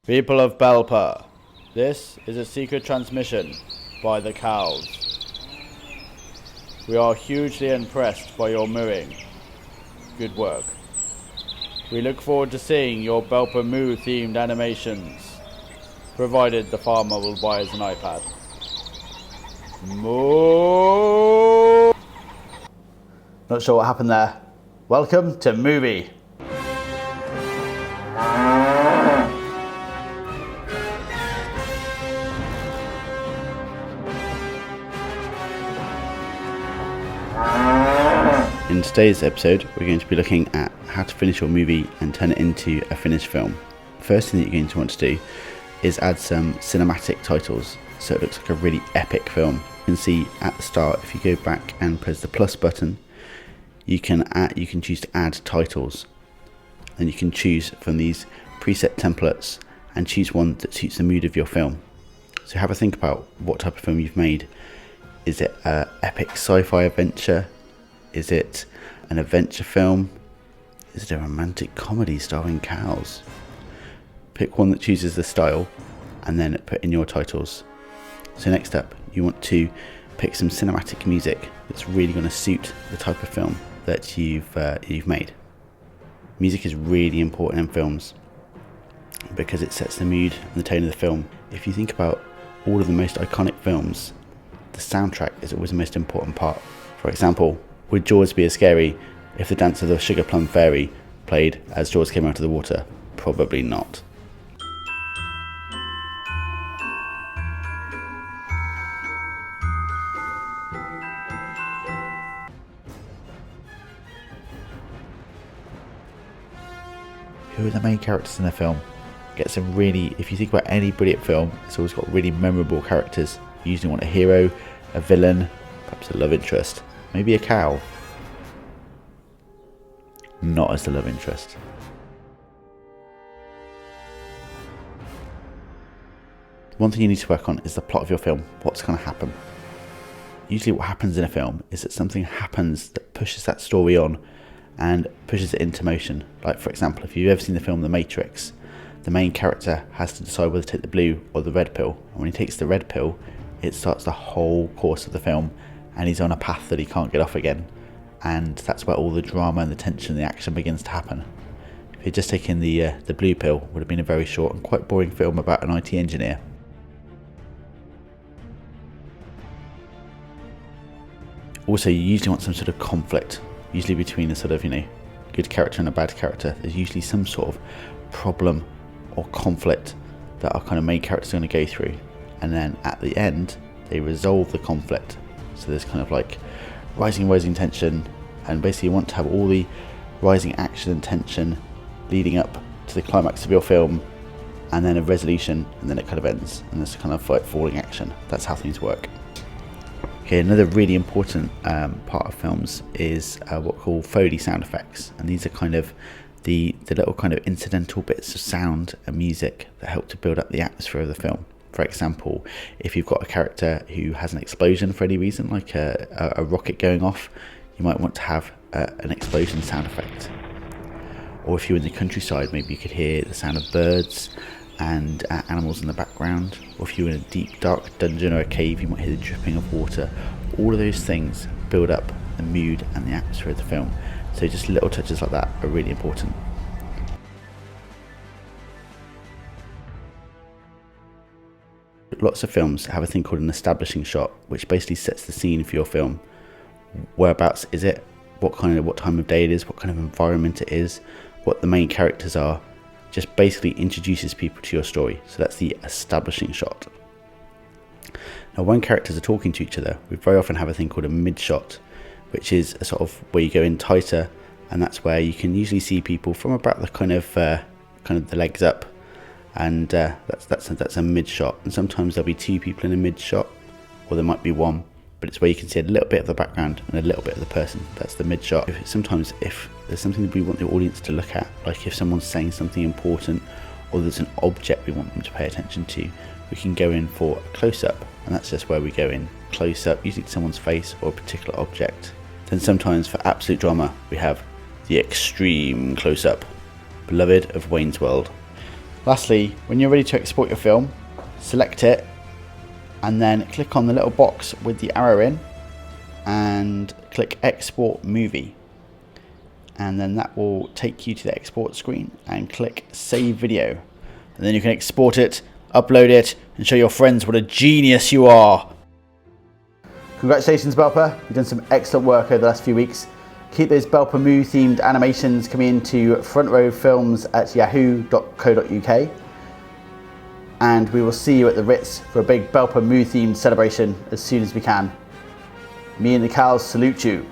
People of Belper, this is a secret transmission by the cows. We are hugely impressed by your mooing. Good work. We look forward to seeing your Belper Moo themed animations, provided the farmer will buy us an iPad. Moo! Not sure what happened there. Welcome to Mooooovie. In today's episode, we're going to be looking at how to finish your movie and turn it into a finished film. First thing that you're going to want to do is add some cinematic titles so it looks like a really epic film. You can see at the start, if you go back and press the plus button, you can choose to add titles. Then you can choose from these preset templates and choose one that suits the mood of your film. So have a think about what type of film you've made. Is it an epic sci-fi adventure? Is it an adventure film? Is it a romantic comedy starring cows? Pick one that chooses the style and then put in your titles. So next up, you want to pick some cinematic music that's really going to suit the type of film that you've made. Music is really important in films because it sets the mood and the tone of the film. If you think about all of the most iconic films, the soundtrack is always the most important part. For example, would Jaws be as scary if the Dance of the Sugar Plum Fairy played as Jaws came out of the water? Probably not. Who are the main characters in the film? If you think about any brilliant film, it's always got really memorable characters. You usually want a hero, a villain, perhaps a love interest. Maybe a cow. Not as the love interest. One thing you need to work on is the plot of your film. What's going to happen? Usually what happens in a film is that something happens that pushes that story on and pushes it into motion. Like, for example, if you've ever seen the film The Matrix, the main character has to decide whether to take the blue or the red pill. And when he takes the red pill, it starts the whole course of the film and he's on a path that he can't get off again. And that's where all the drama and the tension and the action begins to happen. If he'd just taken the blue pill, it would have been a very short and quite boring film about an IT engineer. Also, you usually want some sort of conflict, usually between a sort of, good character and a bad character. There's usually some sort of problem or conflict that our kind of main characters are going to go through. And then at the end, they resolve the conflict. So there's kind of like rising tension, and basically you want to have all the rising action and tension leading up to the climax of your film, and then a resolution, and then it kind of ends, and there's kind of like falling action. That's how things work. Okay, another really important part of films is what we call Foley sound effects, and these are kind of the little kind of incidental bits of sound and music that help to build up the atmosphere of the film. For example, if you've got a character who has an explosion for any reason, like a rocket going off, you might want to have an explosion sound effect. Or if you're in the countryside, maybe you could hear the sound of birds and animals in the background. Or if you're in a deep, dark dungeon or a cave, you might hear the dripping of water. All of those things build up the mood and the atmosphere of the film. So just little touches like that are really important. Lots of films have a thing called an establishing shot, which basically sets the scene for your film. Whereabouts is it? What time of day it is? What kind of environment it is? What the main characters are? Just basically introduces people to your story. So that's the establishing shot. Now, when characters are talking to each other, we very often have a thing called a mid shot, which is a sort of where you go in tighter, and that's where you can usually see people from about the kind of the legs up. And that's a mid shot, and sometimes there'll be two people in a mid shot, or there might be one, but it's where you can see a little bit of the background and a little bit of the person. That's the mid shot. Sometimes if there's something that we want the audience to look at, like if someone's saying something important or there's an object we want them to pay attention to, we can go in for a close-up, and that's just where we go in close-up, usually to someone's face or a particular object. Then sometimes for absolute drama, we have the extreme close-up, beloved of Wayne's World. Lastly, when you're ready to export your film, select it and then click on the little box with the arrow in and click Export Movie. And then that will take you to the export screen and click Save Video. And then you can export it, upload it, and show your friends what a genius you are. Congratulations, Belper. You've done some excellent work over the last few weeks. Keep those Belper Moo themed animations coming into frontrowfilms@yahoo.co.uk. And we will see you at the Ritz for a big Belper Moo themed celebration as soon as we can. Me and the cows salute you.